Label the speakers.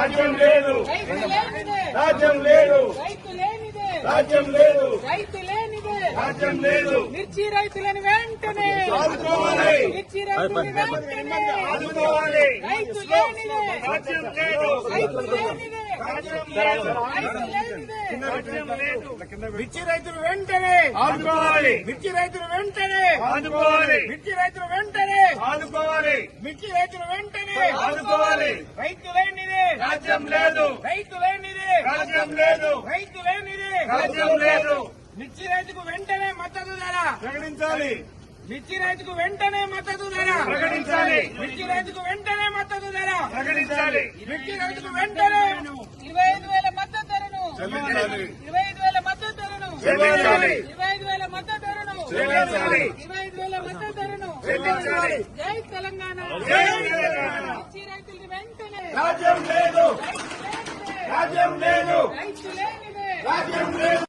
Speaker 1: రాజ్యం లేదు,
Speaker 2: రైతు లేనిదే,
Speaker 1: రాజ్యం లేదు,
Speaker 2: రైతు లేనిదే,
Speaker 1: రాజ్యం లేదు,
Speaker 2: రైతు లేనిదే,
Speaker 1: రాజ్యం లేదు.
Speaker 2: మిర్చి రైతులను వెంటనే
Speaker 1: ఆదుకోవాలి,
Speaker 2: మిర్చి రైతులను వెంటనే
Speaker 1: ఆదుకోవాలి.
Speaker 2: రైతు లేనిదే,
Speaker 1: రాజ్యం లేదు,
Speaker 2: రైతు లేనిదే,
Speaker 1: రాజ్యం లేదు,
Speaker 2: రైతు లేనిదే,
Speaker 1: రాజ్యం లేదు.
Speaker 2: మిర్చి రైతులు వెంటనే
Speaker 1: ఆదుకోవాలి,
Speaker 2: మిర్చి రైతులు వెంటనే
Speaker 1: ఆదుకోవాలి,
Speaker 2: మిర్చి రైతులు వెంటనే
Speaker 1: ఆదుకోవాలి,
Speaker 2: మిర్చి రైతులు వెంటనే
Speaker 1: ఆదుకోవాలి.
Speaker 2: రైతు లేనిదే,
Speaker 1: రాజ్యం లేదు,
Speaker 2: రైతు లేనిదే,
Speaker 1: రాజ్యం లేదు,
Speaker 2: రైతు లేనిదే,
Speaker 1: రాజ్యం లేదు.
Speaker 2: మిర్చి రైతుకు వెంటనే మద్దతు ధర,
Speaker 1: ప్రకటించాలి,
Speaker 2: మిర్చి రైతుకు వెంటనే మద్దతు ధర,
Speaker 1: ప్రకటించాలి,
Speaker 2: మిర్చి రైతుకు వెంటనే మద్దతు ధర,
Speaker 1: ప్రకటించాలి.
Speaker 2: మిర్చి రైతుకు వెంటనే 25,000 మద్దతు ధరను,
Speaker 1: చెల్లించాలి,
Speaker 2: 25,000 మద్దతు ధరను,
Speaker 1: చెల్లించాలి,
Speaker 2: 25,000 మద్దతు ధరను,
Speaker 1: చెల్లించాలి,
Speaker 2: 25,000 మద్దతు ధరను.
Speaker 1: చెల్లించాలి.
Speaker 2: జై తెలంగాణ,
Speaker 1: జై తెలంగాణ.
Speaker 2: మిర్చి రైతులకు వెంటనే
Speaker 1: రాజ్యం లేదు,
Speaker 2: రైతు లేనిదే,
Speaker 1: రాజ్యం లేదు,
Speaker 2: రైతు లేనిదే,
Speaker 1: రాజ్యం లేదు.